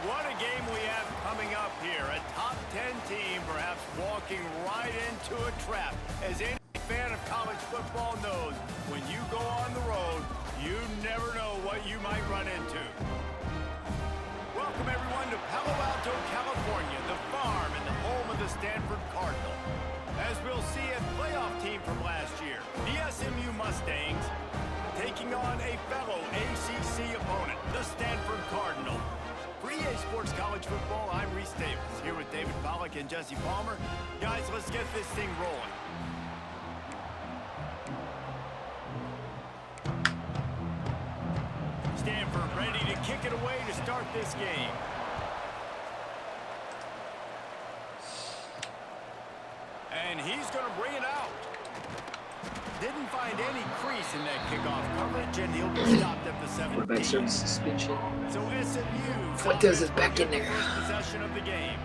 What a game we have coming up here. A top 10 team perhaps walking right into a trap. As any fan of college football knows, when you go on the road, you never know what you might run into. Welcome everyone to Palo Alto, California, the farm and the home of the Stanford Cardinal. As we'll see, a playoff team from last year, the SMU Mustangs, taking on a fellow ACC opponent, the Stanford Cardinal. For EA Sports College Football, I'm Reese Davis, here with David Pollack and Jesse Palmer. Guys, let's get this thing rolling. Stanford ready to kick it away to start this game. And he's going to bring it out. Didn't find any crease in that kickoff coverage, and he'll be stopped at the 17. Quarterback service suspension. So SMU What does it back in there? Possession of the game.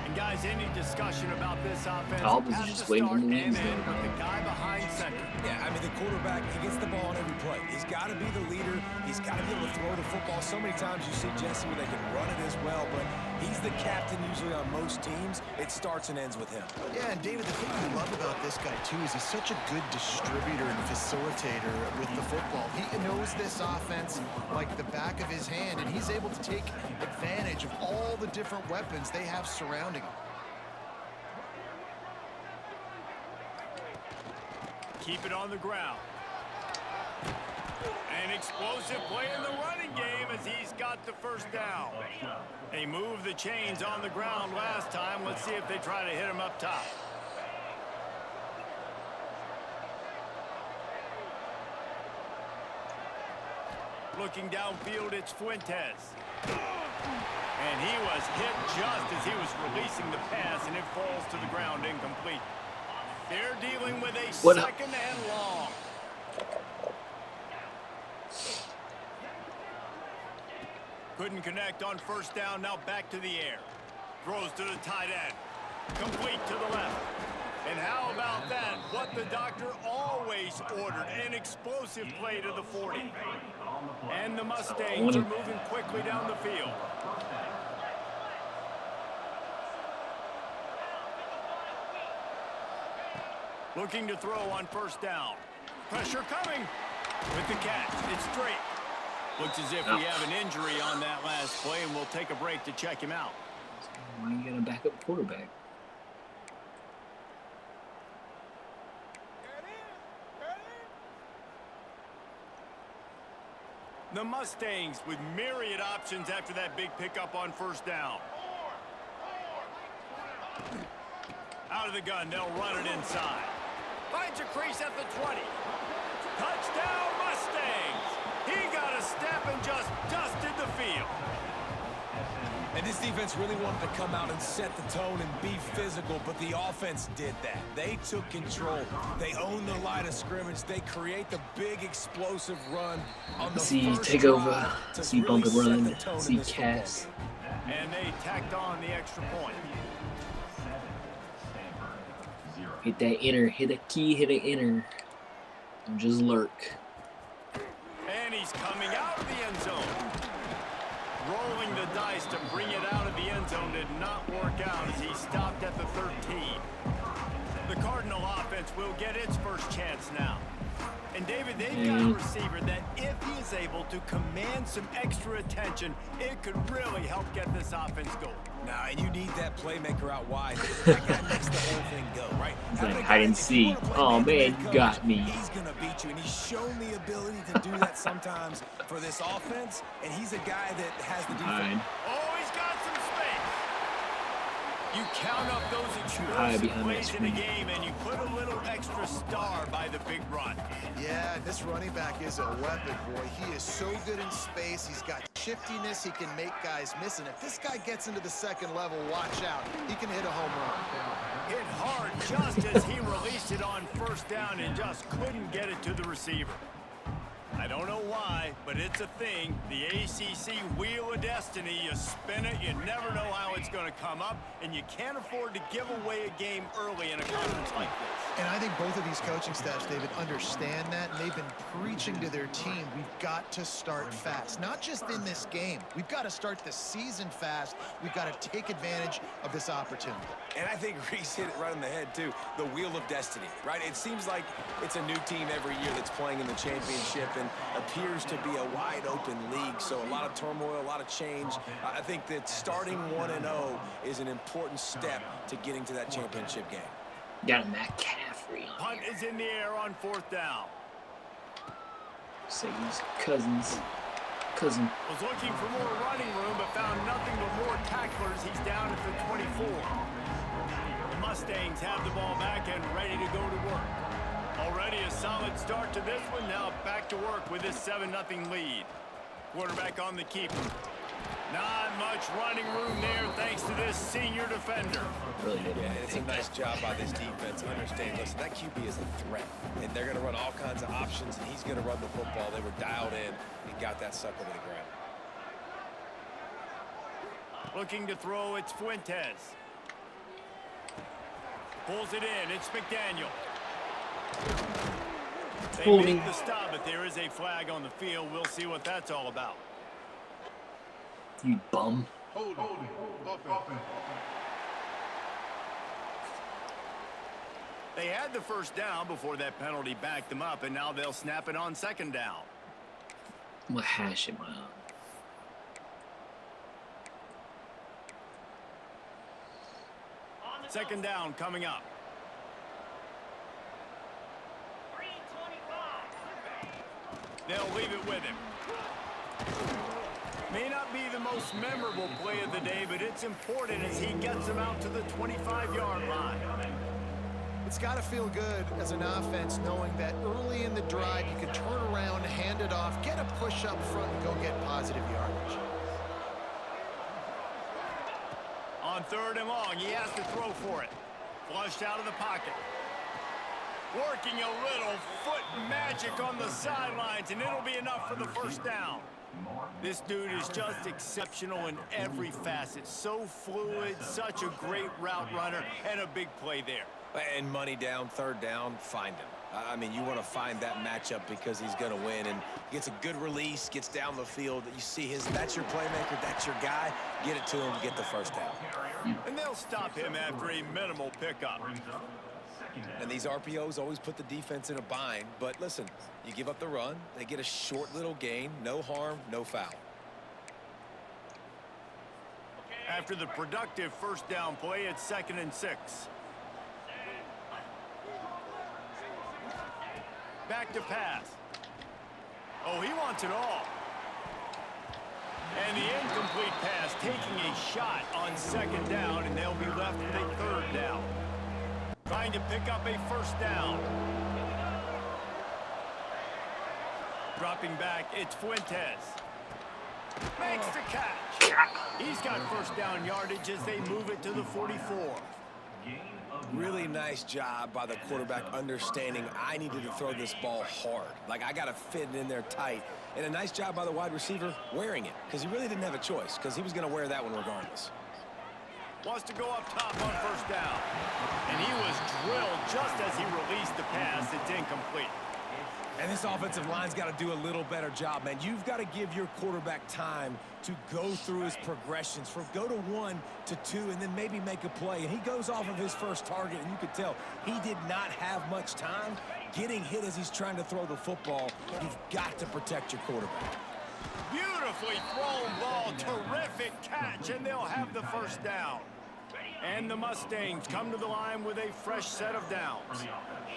And guys, any discussion about this offense Albans has just to waiting start on the and leads, end with the guy behind center. Yeah, I mean, the quarterback, he gets the ball on every play. He's got to be the leader. He's got to be able to throw the football. So many times you see Jesse where they can run it as well, but he's the captain usually on most teams. It starts and ends with him. Yeah, and David, the thing I love about this guy, too, is he's such a good distributor and facilitator with the football. He knows this offense like the back of his hand, and he's able to take advantage of all the different weapons they have surrounding him. Keep it on the ground. An explosive play in the running game as he's got the first down. They moved the chains on the ground last time. Let's see if they try to hit him up top. Looking downfield, it's Fuentes. And he was hit just as he was releasing the pass, and it falls to the ground incomplete. They're dealing with a second and long. Couldn't connect on first down, now back to the air. Throws to the tight end. Complete to the left. And how about that? What the doctor always ordered, an explosive play to the 40. And the Mustangs are moving quickly down the field. Looking to throw on first down. Pressure coming. With the catch, it's straight. Looks as if we have an injury on that last play, and we'll take a break to check him out. Why you got a backup quarterback? The Mustangs with myriad options after that big pickup on first down. Out of the gun, they'll run it inside. Finds a crease at the 20. Touchdown, Mustangs! He got a step and just dusted the field. And this defense really wanted to come out and set the tone and be physical, but the offense did that. They took control. They owned the line of scrimmage. They create the big explosive run on the first take over. drive See really bump and run. set the tone See in this cast. football. And they tacked on the extra point. Hit that inner. Hit a key. Hit an inner. And just lurk. And he's coming out of the end zone. Rolling the dice to bring it out of the end zone did not work out as he stopped at the 13. The Cardinal offense will get its first chance now. And David, they've got a receiver that if he is able to command some extra attention, it could really help get this offense going. Nah, and you need that playmaker out wide. That guy makes the whole thing go, right? It's like hide and seek. Oh man, you got me. He's gonna beat you, and he's shown the ability to do that sometimes for this offense. And he's a guy that has the defense. Oh, he's got some space. You count up those explosive plays in the game, and you put a little extra star by the big run. Yeah, this running back is a weapon, boy. He is so good in space. He's got shiftiness. He can make guys miss. And if this guy gets into the second level, watch out. He can hit a home run. Hit hard just as he released it on first down and just couldn't get it to the receiver. I don't know why, but it's a thing. The ACC Wheel of Destiny. You spin it, you never know how it's going to come up, and you can't afford to give away a game early in a conference like this. And I think both of these coaching staffs, David, understand that, and they've been preaching to their team, we've got to start fast. Not just in this game. We've got to start the season fast. We've got to take advantage of this opportunity. And I think Reese hit it right on the head, too. The Wheel of Destiny, right? It seems like it's a new team every year that's playing in the championship and appears to be a wide-open league. So a lot of turmoil, a lot of change. I think that starting 1-0 is an important step to getting to that championship game. Got a McCaffrey on Punt here. is in the air on 4th down. Sagan's cousin. Was looking for more running room, but found nothing but more tacklers. He's down at the 24. The Mustangs have the ball back and ready to go to work. Already a solid start to this one. Now back to work with this 7-0 lead. Quarterback on the keeper. Not much running room there thanks to this senior defender. Really good. Yeah, it's a nice job by this defense. Understand, listen, that QB is a threat, and they're going to run all kinds of options, and he's going to run the football. They were dialed in and got that sucker to the ground. Looking to throw, it's Fuentes. Pulls it in, it's McDaniel. They Holding. make the stop, but there is a flag on the field. We'll see what that's all about. You bum. They had the first down before that penalty backed them up, and now they'll snap it on 2nd down. What hash am I on? Second down coming up. They'll leave it with him. May not be the most memorable play of the day, but it's important as he gets them out to the 25-yard line. It's got to feel good as an offense knowing that early in the drive you can turn around, hand it off, get a push up front, and go get positive yardage. On 3rd and long, he has to throw for it. Flushed out of the pocket. Working a little foot magic on the sidelines, and it'll be enough for the first down. This dude is just exceptional in every facet. So fluid, such a great route runner, and a big play there. And money down, 3rd down, find him. I mean, you want to find that matchup because he's going to win, and gets a good release, gets down the field. You see that's your playmaker, that's your guy. Get it to him, get the first down. And they'll stop him after a minimal pickup. And these RPOs always put the defense in a bind. But listen, you give up the run, they get a short little gain, no harm, no foul. After the productive first down play, it's 2nd and 6. Back to pass. Oh, he wants it all. And the incomplete pass taking a shot on 2nd down, and they'll be left with a 3rd down. Trying to pick up a first down. Dropping back, it's Fuentes. Makes the catch. He's got first down yardage as they move it to the 44. Really nice job by the quarterback understanding I needed to throw this ball hard. Like, I got to fit it in there tight. And a nice job by the wide receiver wearing it, because he really didn't have a choice, because he was going to wear that one regardless. Wants to go up top on first down. And he was drilled just as he released the pass. It's incomplete. And this offensive line's got to do a little better job, man. You've got to give your quarterback time to go through his progressions, from go to 1 to 2, and then maybe make a play. And he goes off of his first target, and you could tell he did not have much time getting hit as he's trying to throw the football. You've got to protect your quarterback. Beautifully thrown ball. Terrific catch, and they'll have the first down. And the Mustangs come to the line with a fresh set of downs.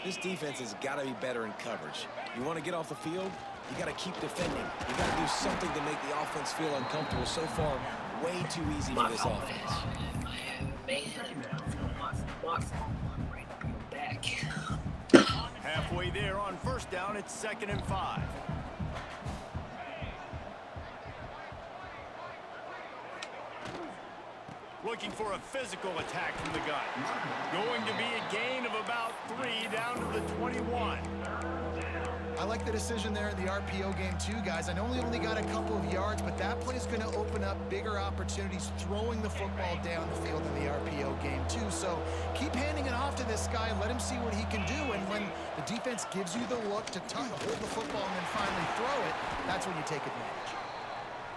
This defense has got to be better in coverage. You want to get off the field, you got to keep defending. You got to do something to make the offense feel uncomfortable. So far, way too easy for this offense. Halfway there on first down, it's 2nd and 5. Looking for a physical attack from the gun. Going to be a gain of about 3 down to the 21. I like the decision there in the RPO game too, guys. I know he only got a couple of yards, but that play is going to open up bigger opportunities throwing the football down the field in the RPO game too. So keep handing it off to this guy and let him see what he can do. And when the defense gives you the look to hold the football and then finally throw it, that's when you take advantage.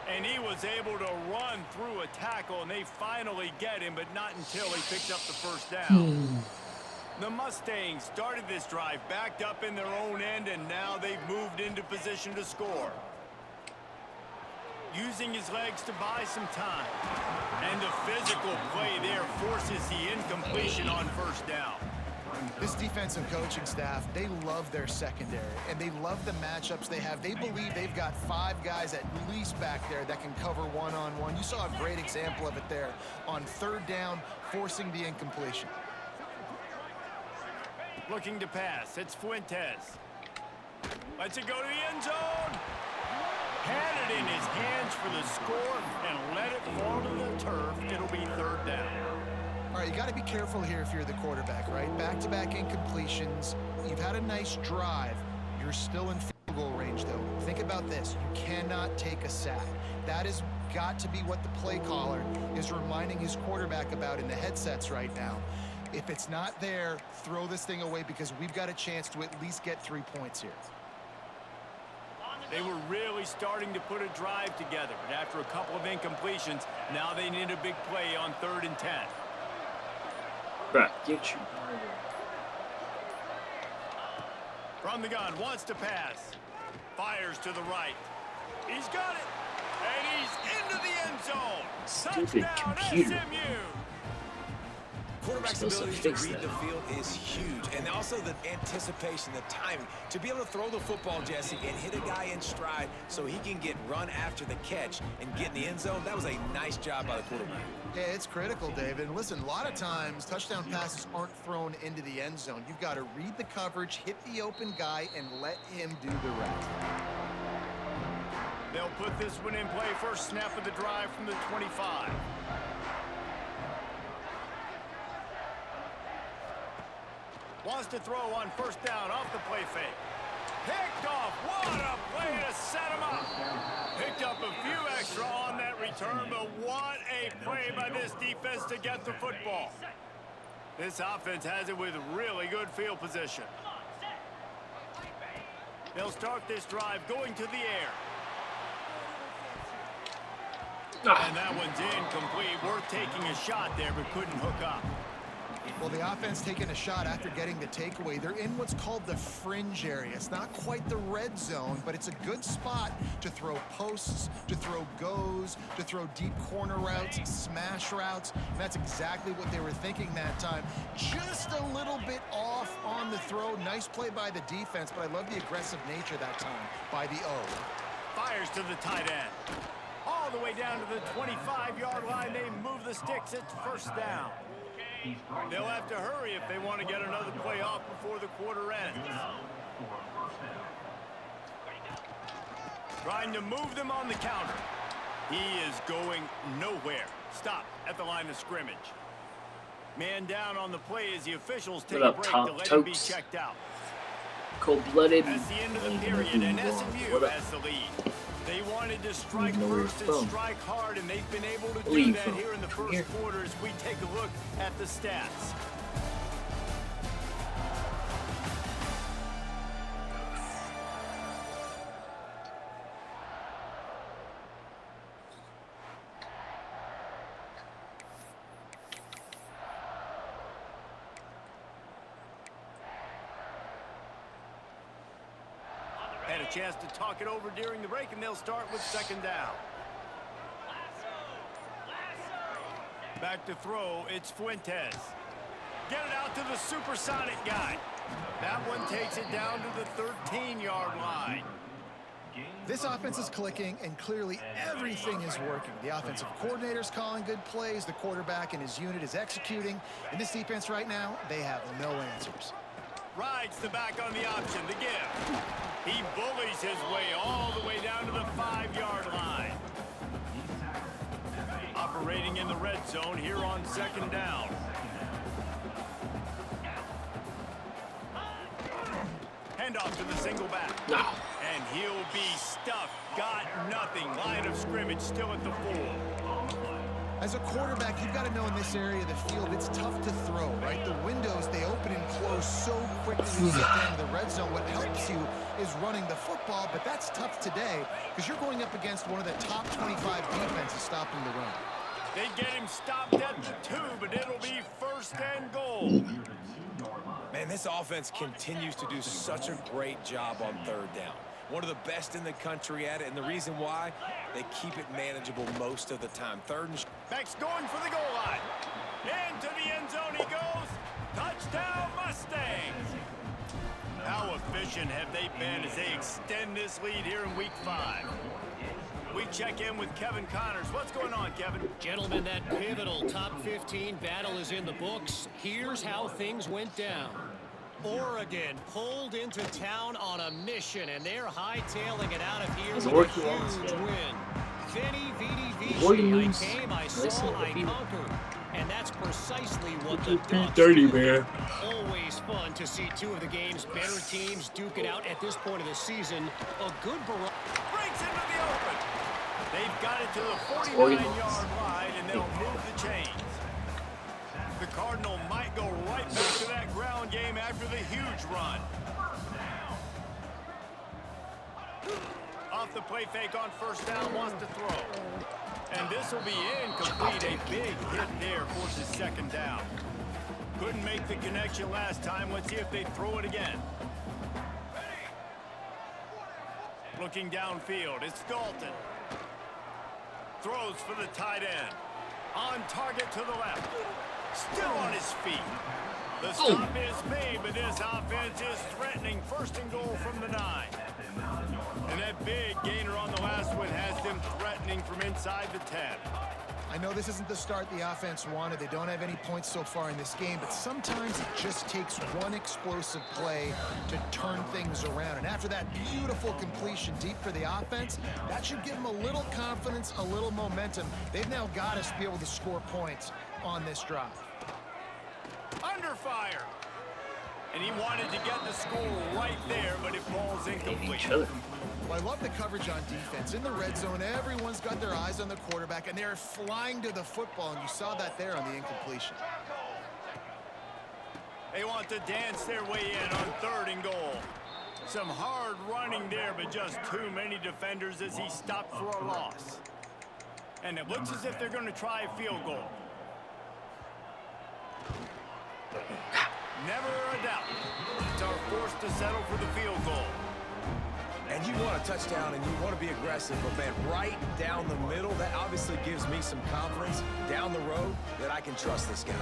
And he was able to run through a tackle, and they finally get him, but not until he picks up the first down. The Mustangs started this drive backed up in their own end, and now they've moved into position to score. Using his legs to buy some time. And the physical play there forces the incompletion on first down. This defensive coaching staff, they love their secondary, and they love the matchups they have. They believe they've got 5 guys at least back there that can cover one-on-one. You saw a great example of it there on third down, forcing the incompletion. Looking to pass. It's Fuentes. Lets it go to the end zone. Had it in his hands for the score and let it fall to the turf. It'll be third down. All right, you got to be careful here if you're the quarterback, right? Back-to-back incompletions. You've had a nice drive. You're still in field goal range, though. Think about this. You cannot take a sack. That has got to be what the play caller is reminding his quarterback about in the headsets right now. If it's not there, throw this thing away because we've got a chance to at least get 3 points here. They were really starting to put a drive together, but after a couple of incompletions, now they need a big play on 3rd and 10. Bruh, get you. From the gun, wants to pass. Fires to the right. He's got it. And he's into the end zone. Stupid Touchdown, computer. SMU. Quarterback's Supposed to ability to fix read that. the field is huge, and also the anticipation, the timing. To be able to throw the football, Jesse, and hit a guy in stride so he can get run after the catch and get in the end zone, that was a nice job by the quarterback. Yeah, it's critical, David. And listen, a lot of times touchdown passes aren't thrown into the end zone. You've got to read the coverage, hit the open guy, and let him do the rest. They'll put this one in play. First snap of the drive from the 25. Wants to throw on first down off the play fake. Picked off. What a play to set him up. Picked up a few extra on that return, but what a play by this defense to get the football. This offense has it with really good field position. They'll start this drive going to the air. And that one's incomplete. Worth taking a shot there, but couldn't hook up. Well, the offense taking a shot after getting the takeaway. They're in what's called the fringe area. It's not quite the red zone, but it's a good spot to throw posts, to throw goes, to throw deep corner routes, smash routes. And that's exactly what they were thinking that time. Just a little bit off on the throw. Nice play by the defense, but I love the aggressive nature that time by the O. Fires to the tight end. All the way down to the 25-yard line. They move the sticks. It's first down. They'll have to hurry if they want to get another play off before the quarter ends. Trying to move them on the counter. He is going nowhere. Stop at the line of scrimmage. Man down on the play as the officials take a break to let him be checked out. Cold-blooded. That's the end of the period, and SMU has the lead. They wanted to strike first and strike hard, and they've been able to do that here in the first quarter as we take a look at the stats. Had a chance to talk it over during the break, and they'll start with second down. Back to throw, it's Fuentes. Get it out to the supersonic guy. That one takes it down to the 13-yard line. This offense is clicking, and clearly everything is working. The offensive coordinator's calling good plays. The quarterback and his unit is executing. In this defense right now, they have no answers. Rides the back on the option, the give. He bullies his way all the way down to the 5-yard line. Operating in the red zone here on second down. Handoff to the single back. No. And he'll be stuffed. Got nothing. Line of scrimmage still at the 4. As a quarterback, you've got to know in this area of the field, it's tough to throw, right? The windows, they open and close so quickly when you get down to the red zone. What helps you is running the football, but that's tough today because you're going up against one of the top 25 defenses stopping the run. They get him stopped at the 2, but it'll be 1st and goal. Man, this offense continues to do such a great job on 3rd down. One of the best in the country at it, and the reason why, they keep it manageable most of the time. 3rd and... Beck's going for the goal line. Into the end zone he goes. Touchdown, Mustangs. How efficient have they been as they extend this lead here in Week 5? We check in with Kevin Connors. What's going on, Kevin? Gentlemen, that pivotal top 15 battle is in the books. Here's how things went down. Oregon pulled into town on a mission, and they're hightailing it out of here with a huge win. Veni, vidi, vici. I came, I saw, I conquered. And that's precisely what the Ducks do. Man. Always fun to see 2 of the game's better teams duke it out at this point of the season. A good variety. Breaks into the open. They've got it to the 49-yard line, and they'll move the chains. The Cardinal might go right back to that ground game after the huge run. Off the play fake on 1st down, wants to throw. And this will be incomplete. A big hit there forces 2nd down. Couldn't make the connection last time. Let's see if they throw it again. Looking downfield, it's Dalton. Throws for the tight end. On target to the left. Still on his feet. The stop is made, but this offense is threatening. 1st and goal from the 9. And that big gainer on the last one has them threatening from inside the 10. I know this isn't the start the offense wanted. They don't have any points so far in this game, but sometimes it just takes one explosive play to turn things around. And after that beautiful completion deep for the offense, that should give them a little confidence, a little momentum. They've now got us to be able to score points on this drive. Under fire. And he wanted to get the score right there, but it falls incomplete. Well, I love the coverage on defense. In the red zone, everyone's got their eyes on the quarterback, and they're flying to the football, and you saw that there on the incompletion. They want to dance their way in on 3rd and goal. Some hard running there, but just too many defenders as he stopped for a loss. And it looks as if they're going to try a field goal. Never a doubt. It's our forced to settle for the field goal. And you want a touchdown and you want to be aggressive, but man, right down the middle, that obviously gives me some confidence down the road that I can trust this guy.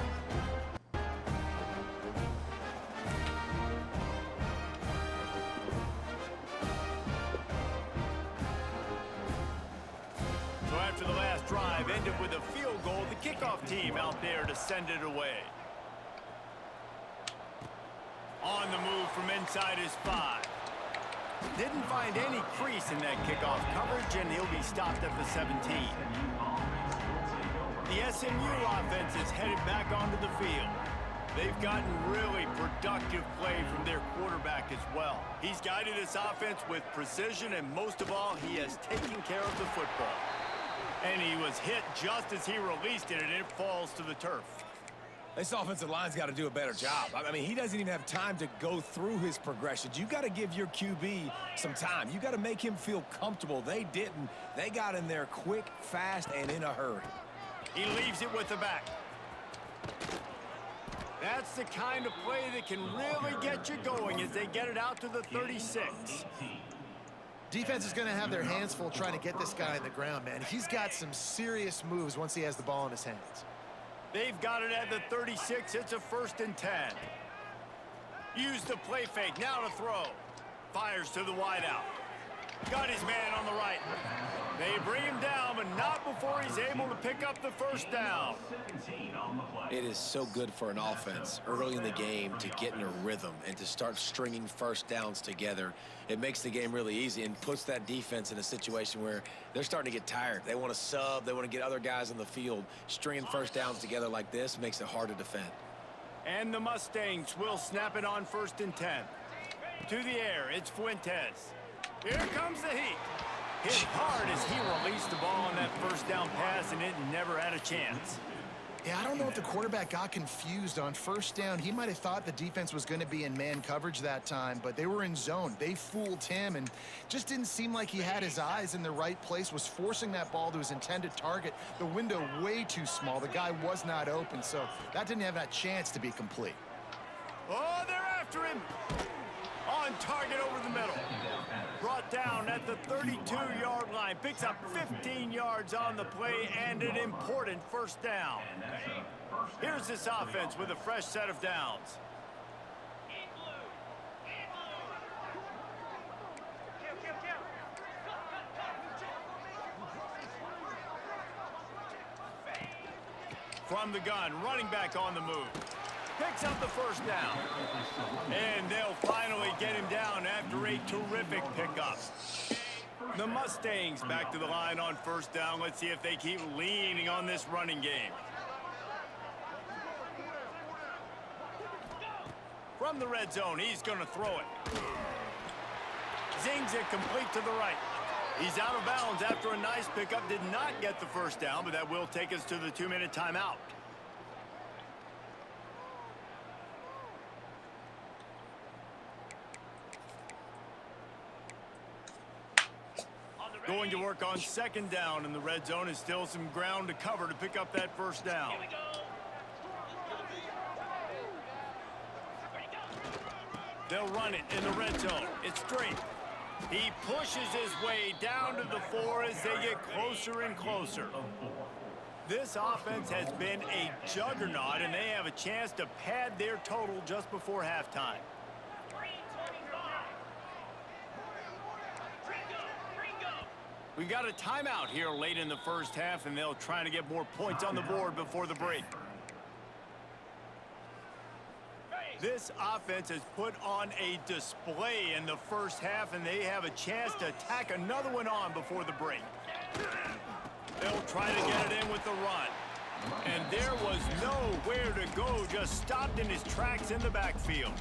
So after the last drive ended with a field goal, the kickoff team out there to send it away. On the move from inside his 5. Didn't find any crease in that kickoff coverage, and he'll be stopped at the 17. The SMU offense is headed back onto the field. They've gotten really productive play from their quarterback as well. He's guided this offense with precision, and most of all, he has taken care of the football. And he was hit just as he released it, and it falls to the turf. This offensive line's got to do a better job. I mean, he doesn't even have time to go through his progressions. You got to give your QB some time. You got to make him feel comfortable. They didn't. They got in there quick, fast, and in a hurry. He leaves it with the back. That's the kind of play that can really get you going as they get it out to the 36. Defense is going to have their hands full trying to get this guy on the ground, man. He's got some serious moves once he has the ball in his hands. They've got it at the 36. It's a 1st and 10. Use the play fake. Now to throw. Fires to the wideout. Got his man on the right. They bring him down, but not before he's able to pick up the 1st down. It is so good for an offense early in the game to get in a rhythm and to start stringing 1st downs together. It makes the game really easy and puts that defense in a situation where they're starting to get tired. They want to sub. They want to get other guys on the field. Stringing 1st downs together like this makes it hard to defend. And the Mustangs will snap it on 1st and 10. To the air, it's Fuentes. Here comes the heat. Hit hard as he released the ball on that first down pass, and it never had a chance. Yeah, I don't know if the quarterback got confused on first down. He might have thought the defense was going to be in man coverage that time, but they were in zone. They fooled him and just didn't seem like he had his eyes in the right place, was forcing that ball to his intended target. The window way too small. The guy was not open, so that didn't have that chance to be complete. Oh, they're after him. On target over the middle. Brought down at the 32-yard line. Picks up 15 yards on the play and an important first down. Here's this offense with a fresh set of downs. From the gun, running back on the move. Picks up the first down. And they'll finally get him down after a terrific pickup. The Mustangs back to the line on first down. Let's see if they keep leaning on this running game. From the red zone, he's going to throw it. Zings it complete to the right. He's out of bounds after a nice pickup. Did not get the first down, but that will take us to the 2-minute timeout. Going to work on second down in the red zone. Is still some ground to cover to pick up that first down. They'll run it in the red zone. It's straight. He pushes his way down to the 4 as they get closer and closer. This offense has been a juggernaut, and they have a chance to pad their total just before halftime. We got a timeout here late in the first half, and they'll try to get more points on the board before the break. This offense has put on a display in the first half, and they have a chance to tack another one on before the break. They'll try to get it in with the run. And there was nowhere to go, just stopped in his tracks in the backfield.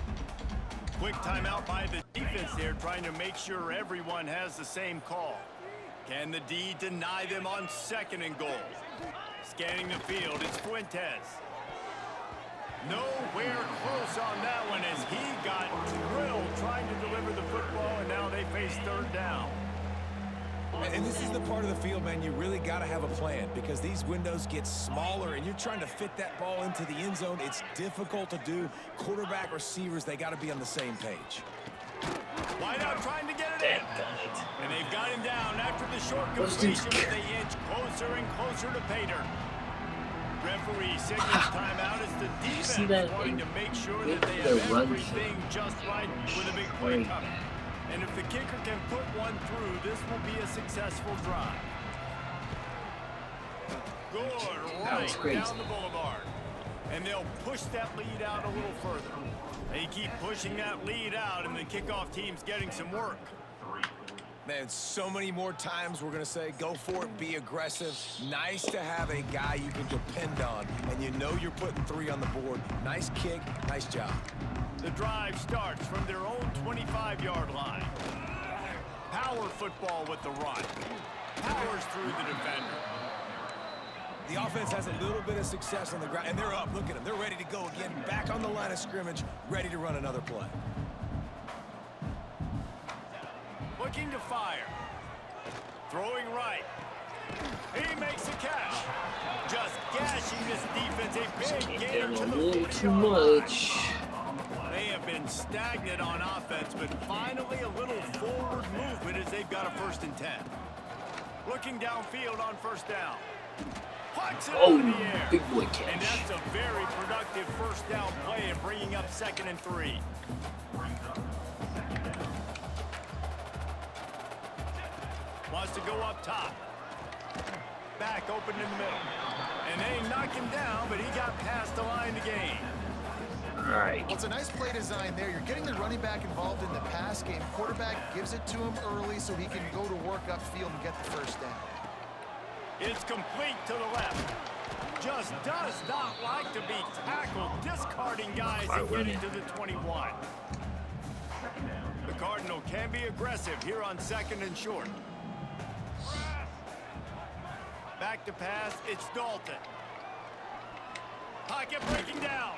Quick timeout by the defense there, trying to make sure everyone has the same call. Can the D deny them on second and goal? Scanning the field, it's Fuentes. Nowhere close on that one as he got drilled trying to deliver the football, and now they face third down. And this is the part of the field, man, you really got to have a plan because these windows get smaller and you're trying to fit that ball into the end zone. It's difficult to do. Quarterback, receivers, they got to be on the same page. Wide out trying to get it in. And they've got him down after the short completion as they inch closer and closer to pay dirt. Referee signals timeout as the defense wanting to make sure that they have everything just right with a big play coming. And if the kicker can put one through, this will be a successful drive. Good right down the boulevard. And they'll push that lead out a little further. They keep pushing that lead out, and the kickoff team's getting some work. Man, so many more times we're going to say, go for it, be aggressive. Nice to have a guy you can depend on, and you know you're putting 3 on the board. Nice kick, nice job. The drive starts from their own 25-yard line. Power football with the run. Powers through the defender. The offense has a little bit of success on the ground, and they're up. Look at them. They're ready to go again. Back on the line of scrimmage, ready to run another play. Looking to fire. Throwing right. He makes a catch. Just gashing this defense. A big gain to the 40-yard line. They have been stagnant on offense, but finally a little forward movement as they've got a 1st and 10. Looking downfield on first down. Puts it out of the air. Big boy catch. And that's a very productive first down play and bringing up 2nd and 3. Wants to go up top. Back open in the middle. And they knock him down, but he got past the line to gain. All right. Well, it's a nice play design there. You're getting the running back involved in the pass game. Quarterback gives it to him early so he can go to work upfield and get the first down. It's complete to the left. Just does not like to be tackled. Discarding guys and getting to the 21. Cardinal can be aggressive here on 2nd and short. Back to pass, it's Dalton. Pocket breaking down.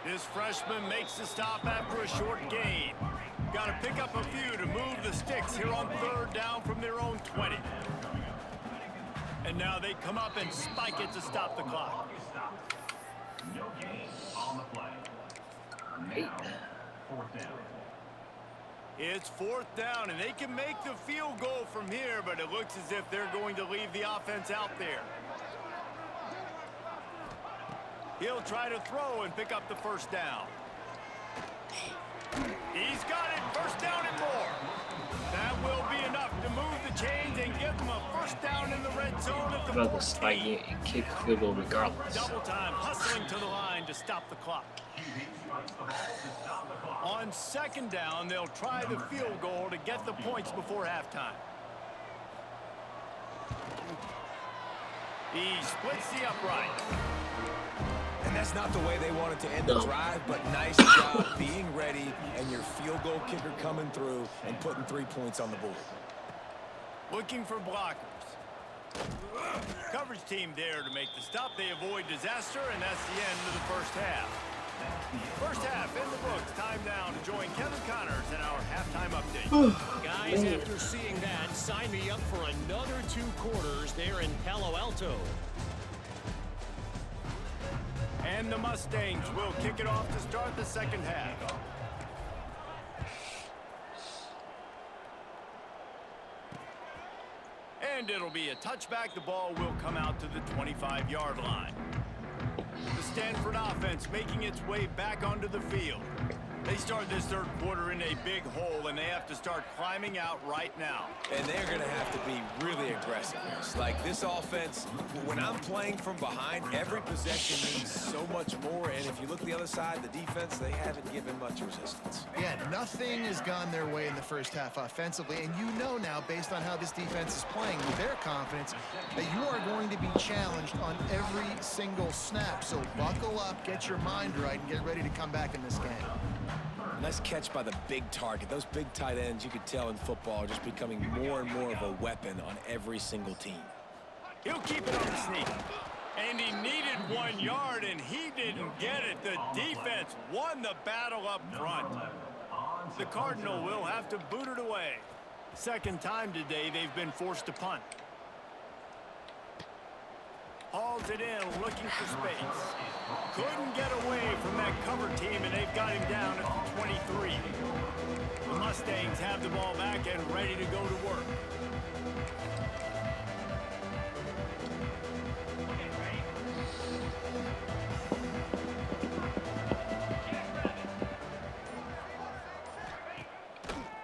This freshman makes the stop after a short gain. Got to pick up a few to move the sticks here on 3rd down from their own 20. And now they come up and spike it to stop the clock. It's 4th down, and they can make the field goal from here, but it looks as if they're going to leave the offense out there. He'll try to throw and pick up the 1st down. He's got it, 1st down and more. That will be enough to move the chains and give them a 1st down in the red zone at the 14. About to spike it and kick a field goal regardless. Double time, hustling to the line to stop the clock. On 2nd down, they'll try the field goal to get the points before halftime. He splits the upright. And that's not the way they wanted to end the drive, but nice job being ready and your field goal kicker coming through and putting 3 points on the board. Looking for blockers. Coverage team there to make the stop. They avoid disaster, and that's the end of the 1st half. 1st half in the books. Time now to join Kevin Connors in our halftime update. Guys, after seeing that, sign me up for another 2 quarters there in Palo Alto. And the Mustangs will kick it off to start the 2nd half. And it'll be a touchback. The ball will come out to the 25-yard line. The Stanford offense making its way back onto the field. They start this 3rd quarter in a big hole, and they have to start climbing out right now. And they're going to have to be really aggressive. Like this offense, when I'm playing from behind, every possession means so much more. And if you look at the other side, the defense, they haven't given much resistance. Yeah, nothing has gone their way in the 1st half offensively. And you know now, based on how this defense is playing with their confidence, that you are going to be challenged on every single snap. So buckle up, get your mind right, and get ready to come back in this game. Nice catch by the big target. Those big tight ends, you could tell in football, are just becoming more and more of a weapon on every single team. He'll keep it on the sneak. And he needed 1 yard, and he didn't get it. The defense won the battle up front. The Cardinal will have to boot it away. 2nd time today they've been forced to punt. Hauls it in, looking for space. Couldn't get away from that cover team, and they've got him down at the 23. The Mustangs have the ball back and ready to go to work.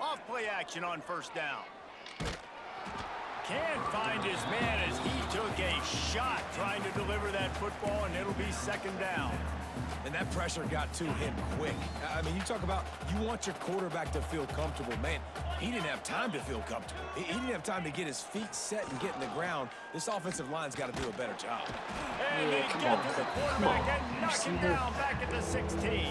Off play action on 1st down. Can't find his man as he took a shot trying to deliver that football, and it'll be 2nd down. And that pressure got to him quick. I mean, you talk about you want your quarterback to feel comfortable. Man, he didn't have time to feel comfortable. He didn't have time to get his feet set and get in the ground. This offensive line's got to do a better job. And they get to the quarterback and knock him down back at the 16.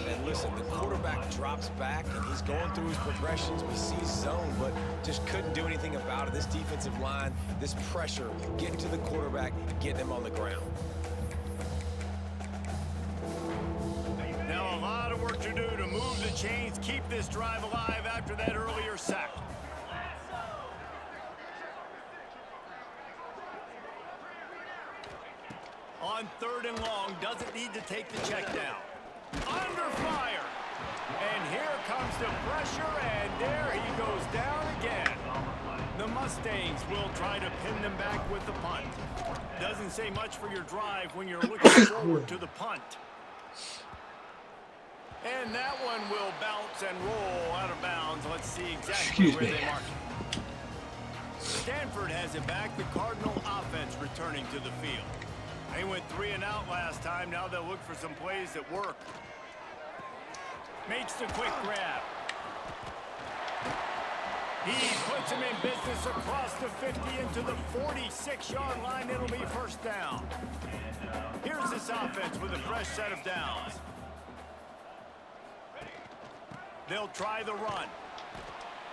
And listen, the quarterback drops back, and he's going through his progressions. We see zone, but just couldn't do anything about it. This defensive line, this pressure, getting to the quarterback, getting him on the ground. Now a lot of work to do to move the chains, keep this drive alive after that earlier sack. On 3rd and long, doesn't need to take the check down. Under fire. And here comes the pressure, and there he goes down again. The Mustangs will try to pin them back with the punt. Doesn't say much for your drive when you're looking forward to the punt. And that one will bounce and roll out of bounds. Let's see exactly where they mark it. Stanford has it back. The Cardinal offense returning to the field. They went 3 and out last time. Now they'll look for some plays that work. Makes the quick grab. He puts him in business across the 50 into the 46-yard line. It'll be 1st down. Here's this offense with a fresh set of downs. They'll try the run.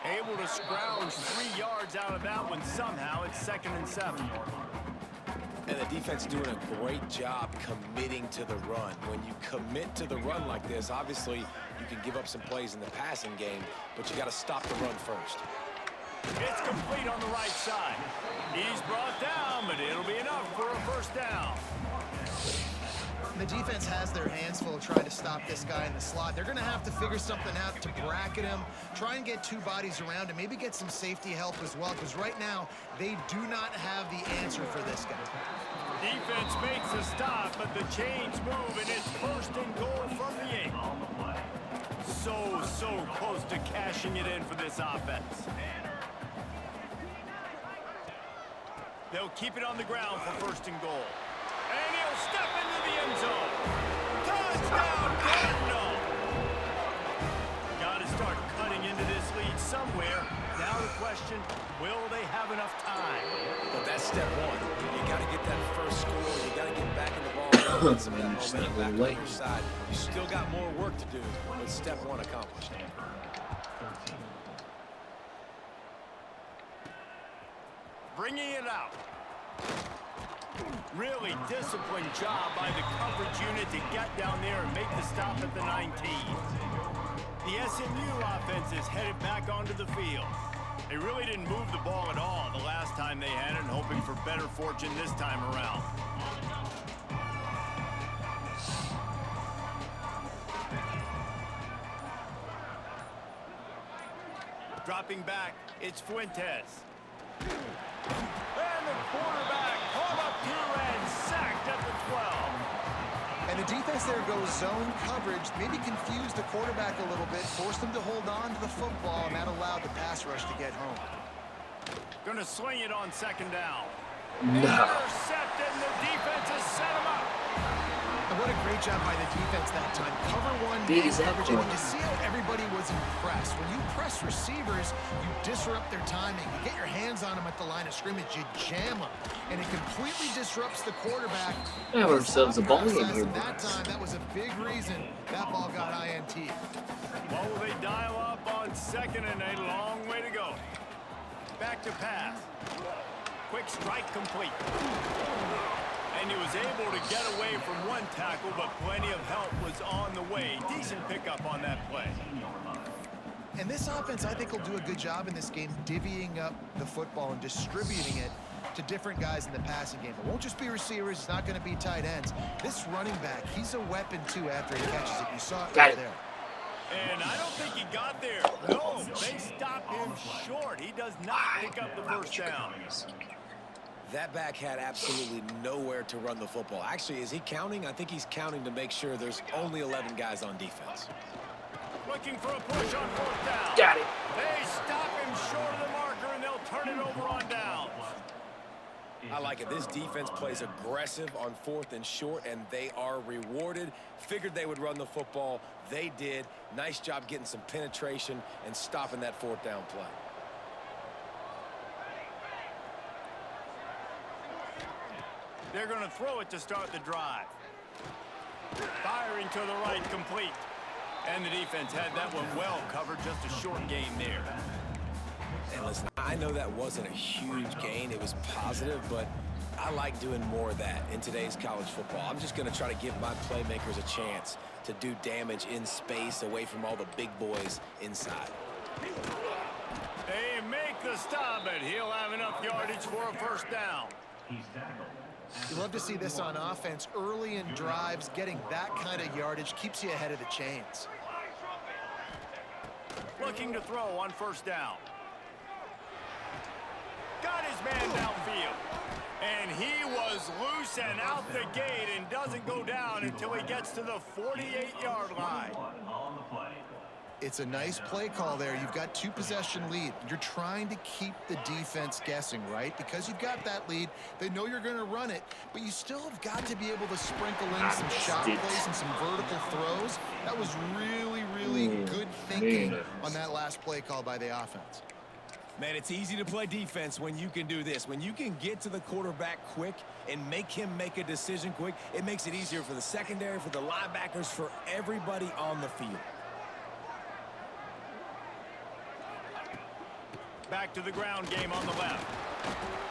Able to scrounge 3 yards out of that one somehow. It's 2nd and 7. And the defense doing a great job committing to the run. When you commit to the run like this, obviously you can give up some plays in the passing game, but you got to stop the run first. It's complete on the right side. He's brought down, but it'll be enough for a first down. The defense has their hands full trying to stop this guy in the slot. They're going to have to figure something out to bracket him, try and get 2 bodies around him, maybe get some safety help as well, because right now they do not have the answer for this guy. Defense makes a stop, but the chains move, and it's 1st and goal from the 8. So close to cashing it in for this offense. They'll keep it on the ground for 1st and goal. And he'll step into the end zone. Touchdown, Cardinal! Got to start cutting into this lead somewhere. Now the question, will they have enough time? But that's step 1. You got to get that first score. You got to get back in the ball. Get some of that momentum back on your side. You still got more work to do, but step 1 accomplished. Bringing it out. Really disciplined job by the coverage unit to get down there and make the stop at the 19. The SMU offense is headed back onto the field. They really didn't move the ball at all the last time they had it, hoping for better fortune this time around. Dropping back, it's Fuentes. And the quarterback caught up to and sacked at the 12. And the defense there goes zone coverage, maybe confused the quarterback a little bit, forced him to hold on to the football, and that allowed the pass rush to get home. Gonna sling it on 2nd down. No. Intercepted, and the defense has set him up. And what a great job by the defense that time. Cover 1, man coverage, and you see how everybody was impressed. When you press receivers, you disrupt their timing. You get your hands on them at the line of scrimmage, you jam them, and it completely disrupts the quarterback. We have ourselves a ball game here, That time, that was a big reason that ball got INT. What will they dial up on 2nd and a long way to go? Back to pass. Quick strike complete. And he was able to get away from 1 tackle, but plenty of help was on the way. Decent pickup on that play. And this offense, I think, will do a good job in this game divvying up the football and distributing it to different guys in the passing game. It won't just be receivers. It's not going to be tight ends. This running back, he's a weapon, too, after he catches it. You saw it right there. And I don't think he got there. No, they stopped him short. He does not pick up the first down. That back had absolutely nowhere to run the football. Actually, is he counting? I think he's counting to make sure there's only 11 guys on defense. Looking for a push on 4th down. Got it. They stop him short of the marker, and they'll turn it over on downs. I like it. This defense plays aggressive on 4th and short, and they are rewarded. Figured they would run the football. They did. Nice job getting some penetration and stopping that 4th down play. They're going to throw it to start the drive. Firing to the right, complete. And the defense had that one well covered, just a short gain there. And listen, I know that wasn't a huge gain. It was positive, but I like doing more of that in today's college football. I'm just going to try to give my playmakers a chance to do damage in space away from all the big boys inside. They make the stop, but he'll have enough yardage for a first down. You love to see this on offense. Early in drives, getting that kind of yardage keeps you ahead of the chains. Looking to throw on first down. Got his man downfield. And he was loose and out the gate and doesn't go down until he gets to the 48-yard line. It's a nice play call there. You've got 2-possession lead. You're trying to keep the defense guessing, right? Because you've got that lead, they know you're going to run it, but you still have got to be able to sprinkle in some shot plays and some vertical throws. That was really, really good thinking on that last play call by the offense. Man, it's easy to play defense when you can do this. When you can get to the quarterback quick and make him make a decision quick, it makes it easier for the secondary, for the linebackers, for everybody on the field. Back to the ground game on the left.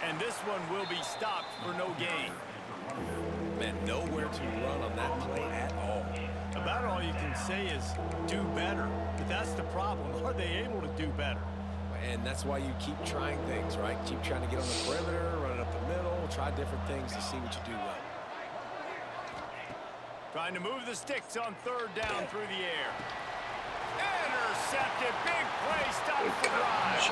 And this one will be stopped for no gain. Man, nowhere to run on that play at all. About all you can say is do better. But that's the problem. Are they able to do better? And that's why you keep trying things, right? Keep trying to get on the perimeter, run it up the middle, try different things to see what you do well. Trying to move the sticks on third down through the air. Intercepted. Big play. Stops the drive.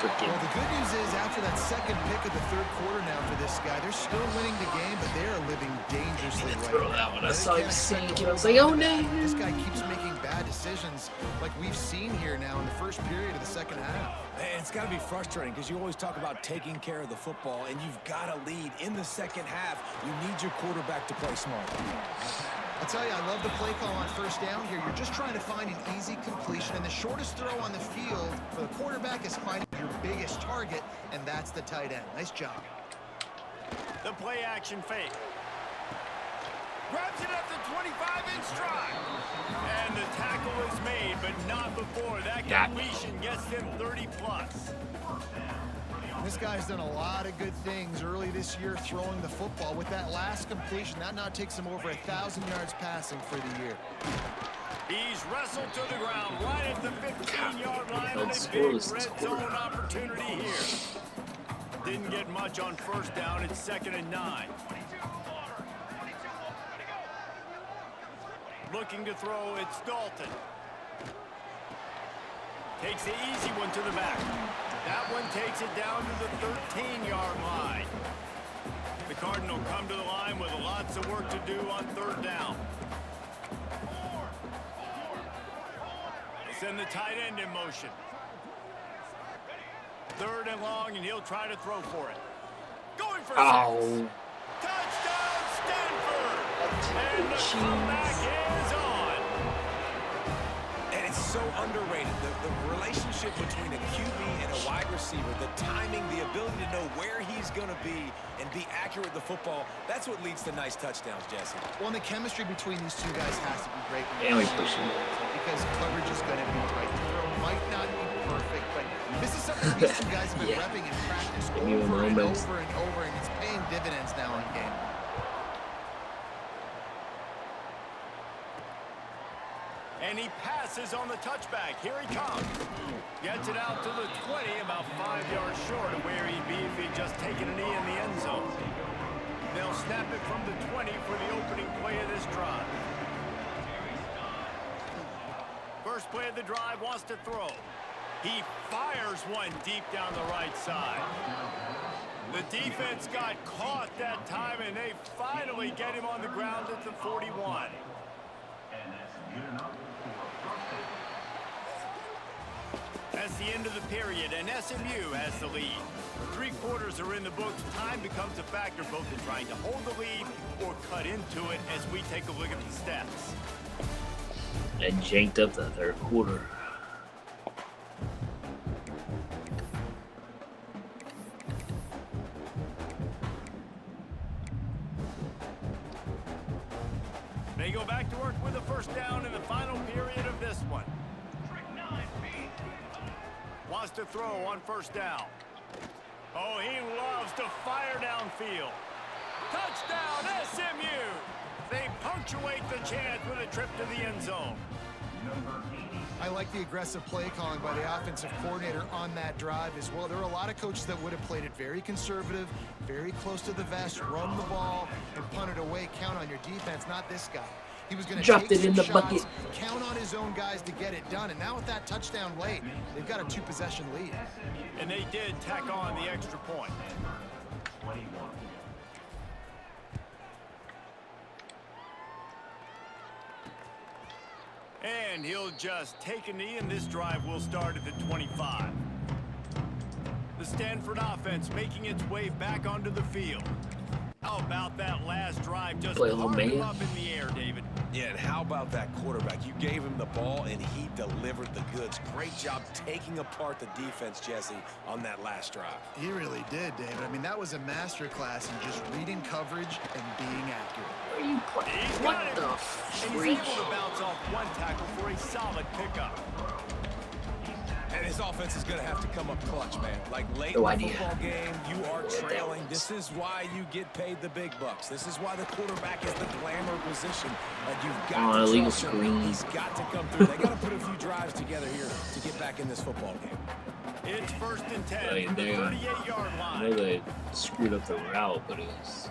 Well, the good news is after that second pick of the third quarter now for this guy, they're still winning the game, but they are living dangerously right now. I saw him sink, and I was like, oh no. This guy keeps making bad decisions like we've seen here now in the first period of the second half. And it's got to be frustrating because you always talk about taking care of the football, and you've got to lead in the second half. You need your quarterback to play smart. I'll tell you, I love the play call on first down here. You're just trying to find an easy completion, and the shortest throw on the field for the quarterback is finding your biggest target, and that's the tight end. Nice job. The play action fake. Grabs it at the 25-inch stride. And the tackle is made, but not before that completion gets them 30-plus. This guy's done a lot of good things early this year throwing the football. With that last completion, that now takes him over 1,000 yards passing for the year. He's wrestled to the ground right at the 15-yard line, and a big red zone opportunity here. Didn't get much on first down. It's 2nd and 9. Looking to throw, it's Dalton. Takes the easy one to the back. That one takes it down to the 13-yard line. The Cardinal come to the line with lots of work to do on third down. Send the tight end in motion. 3rd and long, and he'll try to throw for it. Going for 6. Touchdown, Stanford! And the comeback is on. And it's so underrated. The relationship between a QB and a wide receiver, the timing, the ability to know where he's going to be and be accurate with the football, that's what leads to nice touchdowns, Jesse. Well, and the chemistry between these two guys has to be great. Because coverage is going to be tight. The throw might not be perfect, but this is something these two guys have been repping in practice over and over and over, and it's paying dividends now in game. And he passes on the touchback. Here he comes. Gets it out to the 20, about 5 yards short of where he'd be if he'd just taken a knee in the end zone. They'll snap it from the 20 for the opening play of this drive. First play of the drive, wants to throw. He fires one deep down the right side. The defense got caught that time, and they finally get him on the ground at the 41. That's the end of the period, and SMU has the lead. 3 quarters are in the books. Time becomes a factor both in trying to hold the lead or cut into it as we take a look at the stats. And janked up the 3rd quarter. They go back to work with a first down in the final period of this one. Wants to throw on first down. Oh, he loves to fire downfield. Touchdown, SMU! They punctuate the chance with a trip to the end zone. I like the aggressive play calling by the offensive coordinator on that drive as well. There are a lot of coaches that would have played it very conservative, very close to the vest, run the ball, and punt it away. Count on your defense, not this guy. He was going to drop it in the shots, bucket. Count on his own guys to get it done. And now with that touchdown late, they've got a 2-possession lead. And they did tack on the extra point. And he'll just take a knee, and this drive will start at the 25. The Stanford offense making its way back onto the field. How about that last drive? Just carved him up in the air, David. Yeah, and how about that quarterback? You gave him the ball, and he delivered the goods. Great job taking apart the defense, Jesse, on that last drive. He really did, David. I mean, that was a masterclass in just reading coverage and being accurate. Are you He's what got it. the And he's freak? able to bounce off one tackle for a solid pickup. And This offense is going to have to come up clutch, man. Like late No in idea the football game, you are what that trailing. was. This is why you get paid the big bucks. This is why the quarterback is the glamour position. Like you've got to illegal trust him. screen. He's got to come through. They got to put a few drives together here to get back in this football game. It's 1st and 10 I mean, from the they 38-yard I know line. they screwed up the route, but it was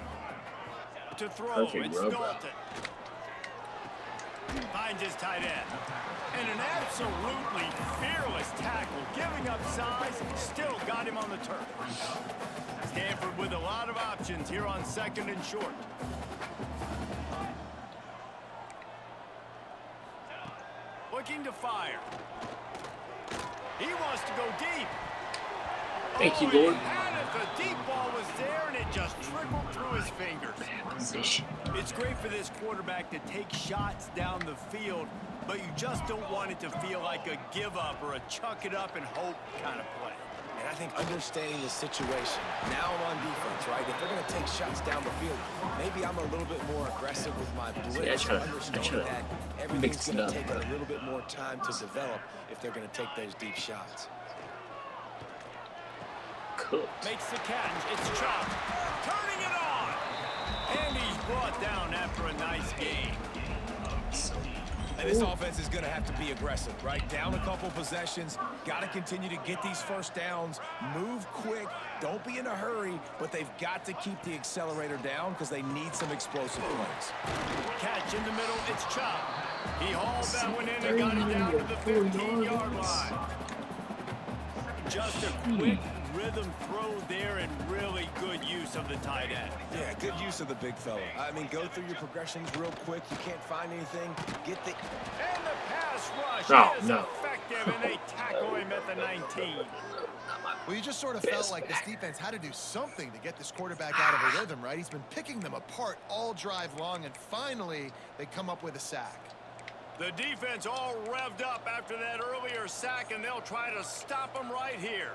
To throw, perfect it's rub Dalton. Finds his tight end. And an absolutely fearless tackle, giving up size, still got him on the turf. Stanford with a lot of options here on 2nd and short. Looking to fire. He wants to go deep. Thank you, he Lord. had it. The deep ball was there, and it just trickled through his fingers. position. It's great for this quarterback to take shots down the field, but you just don't want it to feel like a give-up or a chuck it up and hope kind of play. And I think understanding the situation, now I'm on defense, right? If they're going to take shots down the field, maybe I'm a little bit more aggressive with my blitz. Yeah, I try to understanding that mix everything's it going up, to take but- a little bit more time to develop if they're going to take those deep shots. Cooked. Makes the catch. It's Chubb. Turning it on. And he's brought down after a nice game. And this offense is going to have to be aggressive, right? Down a couple possessions, got to continue to get these first downs, move quick, don't be in a hurry, but they've got to keep the accelerator down because they need some explosive plays. Catch in the middle. It's Chubb. He hauled that one in and got it down to the 15-yard line. Just a quick rhythm throw there and really good use of the tight end. Yeah, good use of the big fella. I mean, go through your progressions real quick. You can't find anything. Get the... And the pass rush Oh, is no. effective, and they tackle him at the 19. Well, you just sort of felt like this defense had to do something to get this quarterback out of a rhythm, right? He's been picking them apart all drive long, and finally they come up with a sack. The defense all revved up after that earlier sack, and they'll try to stop him right here.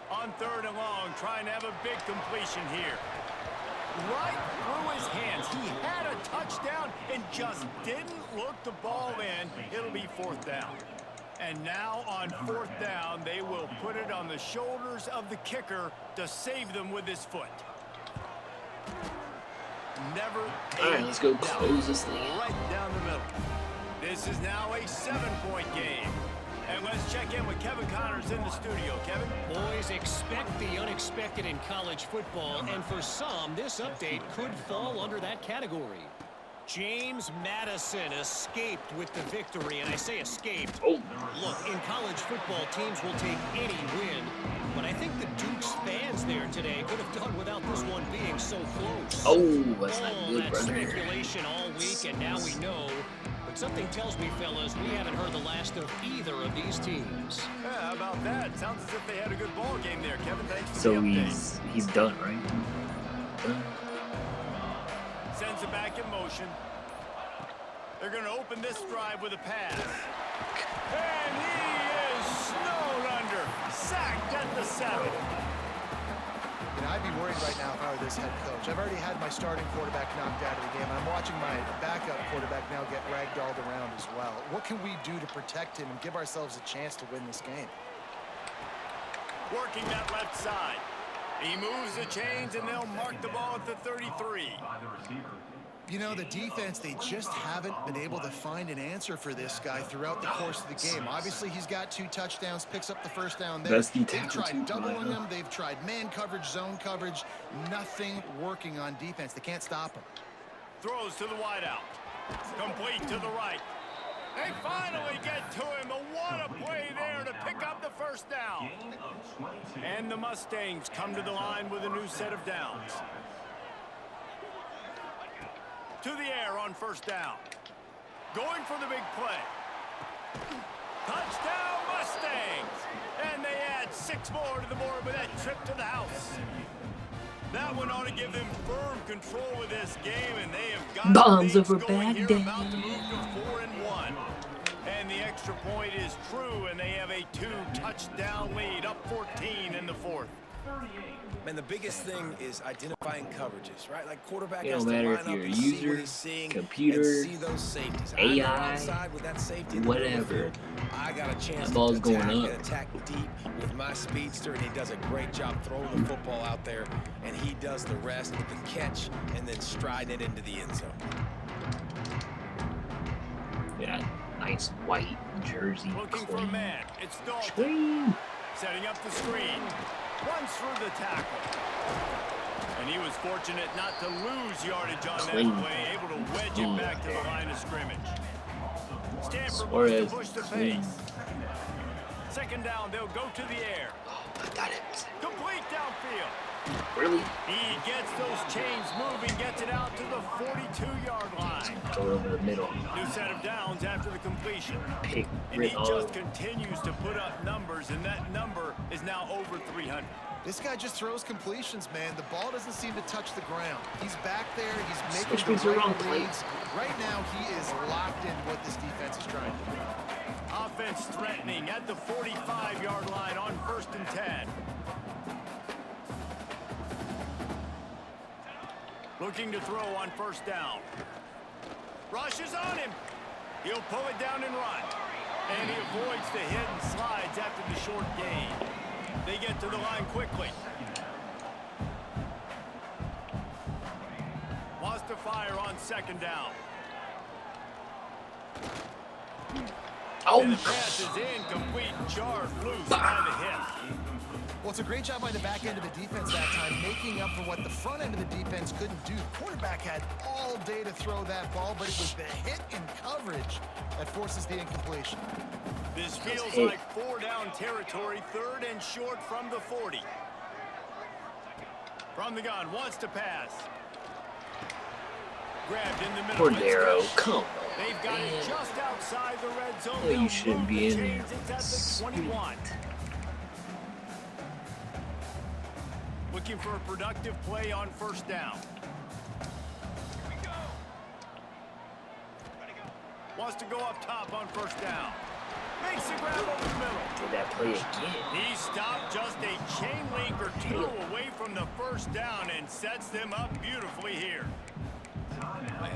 On 3rd and long, trying to have a big completion here. Right through his hands. He had a touchdown and just didn't look the ball in. It'll be 4th down. And now on 4th down, they will put it on the shoulders of the kicker to save them with his foot. Never. All right, let's go close this thing out. Right down the middle. This is now a 7-point game. And let's check in with Kevin Connors in the studio. Kevin? Boys, expect the unexpected in college football, and for some, this update could fall under that category. James Madison escaped with the victory, and I say escaped. Oh, Look, in college football, teams will take any win, but I think the Duke's fans there today could have done without this one being so close. oh, that's not All good, that brother. speculation all week, and now we know. But something tells me, fellas, we haven't heard the last of either of these teams. Yeah, how about that? Sounds as if they had a good ball game there, Kevin. Thanks for So the update. he's done, right? Done. Sends it back in motion. They're going to open this drive with a pass. And he is snowed under. Sacked at the 7. You know, I'd be worried right now if I were this head coach. I've already had my starting quarterback knocked out of the game. I'm watching my backup quarterback now get ragdolled around as well. What can we do to protect him and give ourselves a chance to win this game? Working that left side. He moves the chains, and they'll mark the ball at the 33. You know, the defense, they just haven't been able to find an answer for this guy throughout the course of the game. Obviously, he's got 2 touchdowns, picks up the 1st down there. Best They've tackle, tried too, doubling tonight, huh? him. They've tried man coverage, zone coverage. Nothing working on defense. They can't stop him. Throws to the wideout. Complete to the right. They finally get to him. What a play there to pick up the 1st down. And the Mustangs come to the line with a new set of downs. To the air on 1st down. Going for the big play. Touchdown Mustangs. And they add 6 more to the board with that trip to the house. That one ought to give them firm control of this game, and they have got Bombs things over going here, Baghdad. about to move to 4-1. And the extra point is true, and they have a 2-touchdown lead, up 14 in the 4th. Man, the biggest thing is identifying coverages, right? Like quarterback It has don't to matter line if up you're a and see what user, he's seeing computer, and see those safeties. I know AI, outside with that safety in the middle of the whatever. field, I got a chance That ball's to going attack up. and attack deep with my speedster, and he does a great job throwing the football out there, and he does the rest with the catch and then striding it into the end zone. Yeah, nice white jersey. Looking for a man. It's Dalton. Clean. Setting up the screen. Runs through the tackle. And he was fortunate not to lose yardage on Clean. that play, able to wedge it back to the line of scrimmage. Stanford wants Suarez. to push the Clean. pace. Second down, they'll go to the air. Oh, I got it. Complete downfield. Really? He gets those chains moving, gets it out to the 42-yard line. Throw it over the middle. New set of downs after the completion. Pick. And he just continues to put up numbers, and that number is now over 300. This guy just throws completions, man. The ball doesn't seem to touch the ground. He's back there. He's making Switch the me to wrong right play. reads. Right now, he is locked in what this defense is trying to do. Offense threatening at the 45-yard line on 1st and 10. Looking to throw on 1st down. Rushes on him. He'll pull it down and run. And he avoids the hit and slides after the short gain. They get to the line quickly. Wants to fire on 2nd down. Oh. And the pass is incomplete, jarred loose by the hip. Well, it's a great job by the back end of the defense that time, making up for what the front end of the defense couldn't do. The quarterback had all day to throw that ball, but it was the hit and coverage that forces the incompletion. This feels like 4-down territory, 3rd and short from the 40. From the gun, wants to pass. Grabbed in the middle. Cordero, come on. They've got it just outside the red zone. Well, you shouldn't be in there. It's at the 21. Looking for a productive play on 1st down. Wants to go up top on 1st down. Makes a grab over the middle. Did that play again? He stopped just a chain link or two away from the 1st down and sets them up beautifully here.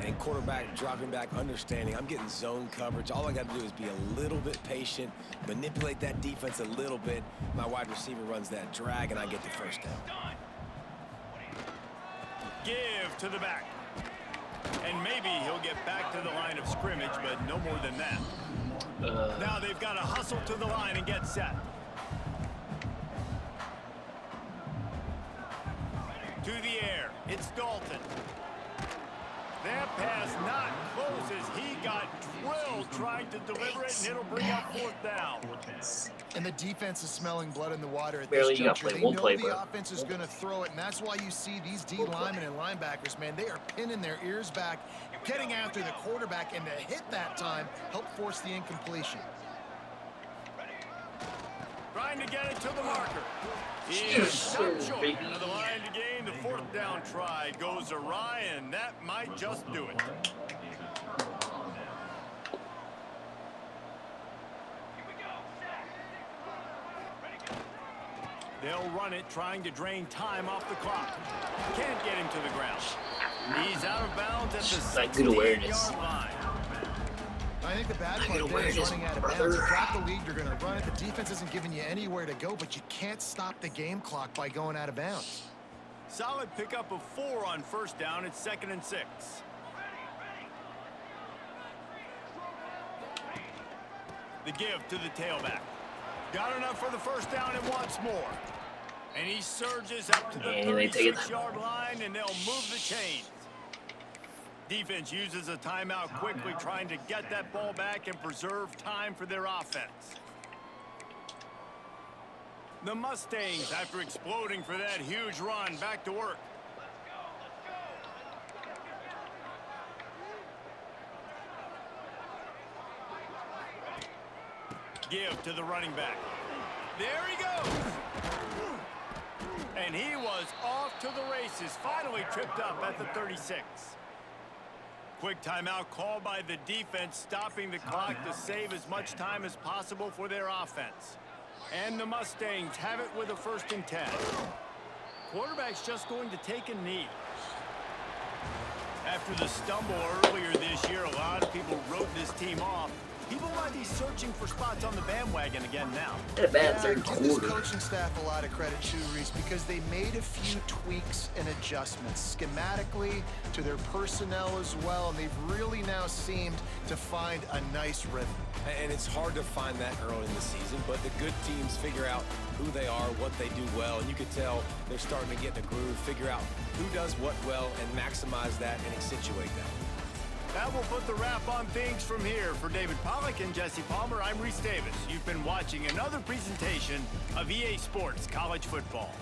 And quarterback dropping back, understanding I'm getting zone coverage. All I got to do is be a little bit patient, manipulate that defense a little bit. My wide receiver runs that drag, and I get the 1st down. Give to the back. And maybe he'll get back to the line of scrimmage, but no more than that. Now they've got to hustle to the line and get set. To the air. It's Dalton. That pass not close as he got drilled trying to deliver it, and it'll bring up 4th down. And the defense is smelling blood in the water at Barely this got juncture. play. They Won't know play, the bro. offense is going to throw it, and that's why you see these D linemen and linebackers, man, they are pinning their ears back, getting after the quarterback, and the hit that time helped force the incompletion. Trying to get it to the marker. He is stopped short of the line to gain. The 4th down try goes awry, and that might just do it. They'll run it, trying to drain time off the clock. Can't get him to the ground. He's out of bounds at the 16-yard line. I think the bad part there is running out of bounds. You drop the lead, you're going to run it. The defense isn't giving you anywhere to go, but you can't stop the game clock by going out of bounds. Solid pickup of 4 on 1st down. It's 2nd and 6. The give to the tailback. Got enough for the 1st down and wants more. And he surges up to the 36-yard line, and they'll move the chains. Defense uses a timeout quickly, trying to get that ball back and preserve time for their offense. The Mustangs, after exploding for that huge run, back to work. Give to the running back. There he goes. And he was off to the races, finally tripped up at the 36. Quick timeout called by the defense, stopping the clock to save as much time as possible for their offense. And the Mustangs have it with a 1st and 10. Quarterback's just going to take a knee. After the stumble earlier this year, a lot of people wrote this team off. People might be searching for spots on the bandwagon again now. Had a bad Yeah, third give this quarter. coaching staff a lot of credit too, Reese, because they made a few tweaks and adjustments schematically to their personnel as well, and they've really now seemed to find a nice rhythm. And it's hard to find that early in the season, but the good teams figure out who they are, what they do well, and you can tell they're starting to get in a groove, figure out who does what well, and maximize that and accentuate that. That will put the wrap on things from here. For David Pollack and Jesse Palmer, I'm Reese Davis. You've been watching another presentation of EA Sports College Football.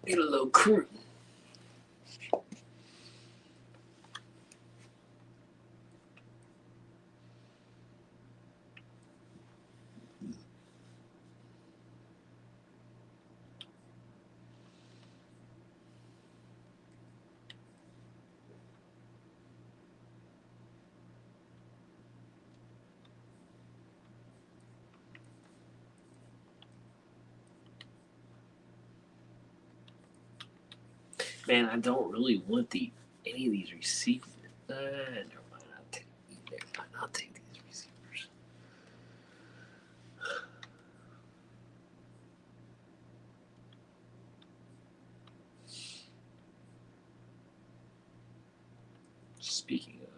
Get a little crew. Man, I don't really want any of these receivers. Never mind. I'll take these receivers. Speaking of,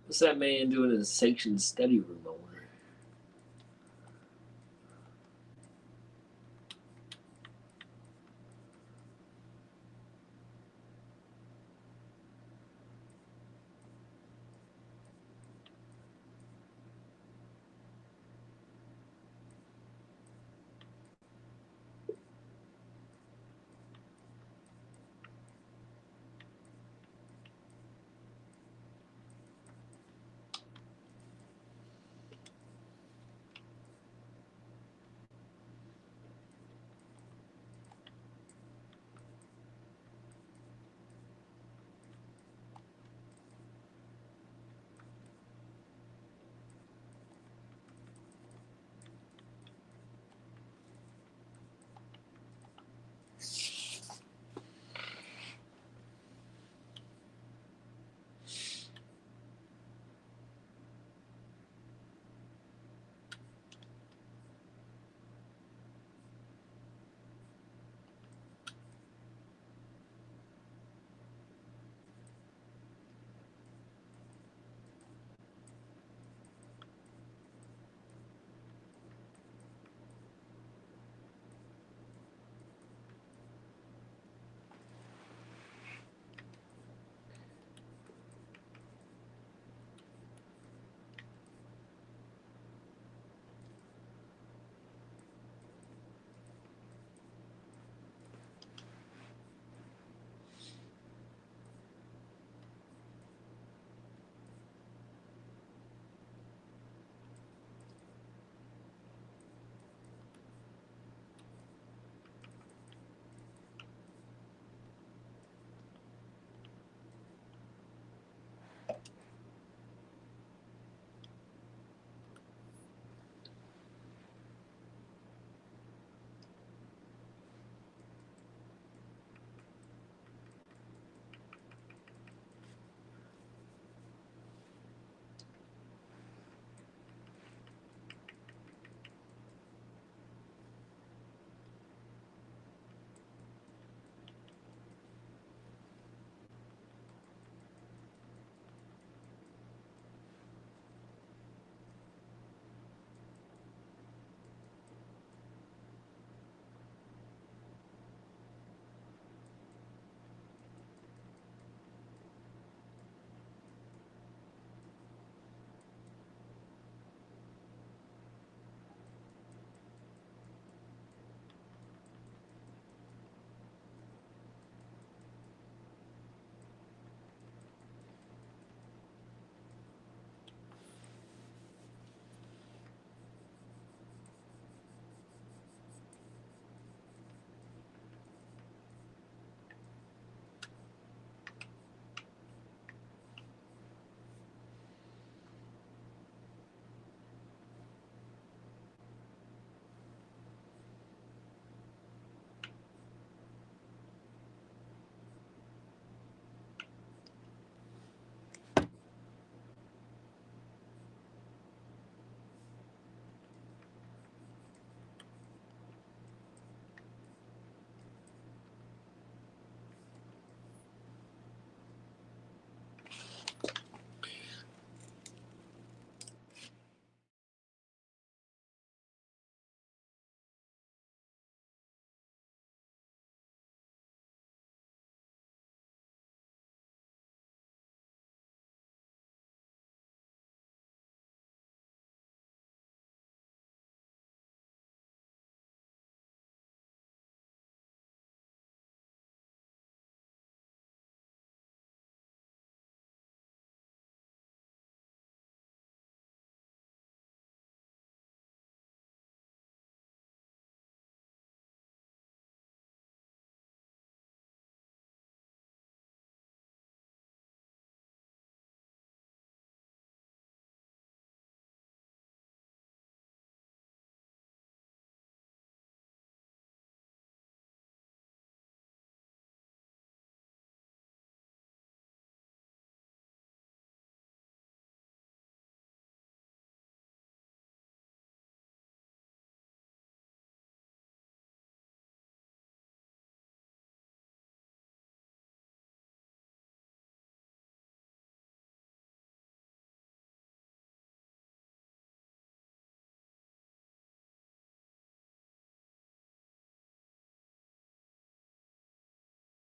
What's that man doing in the sanctioned study room over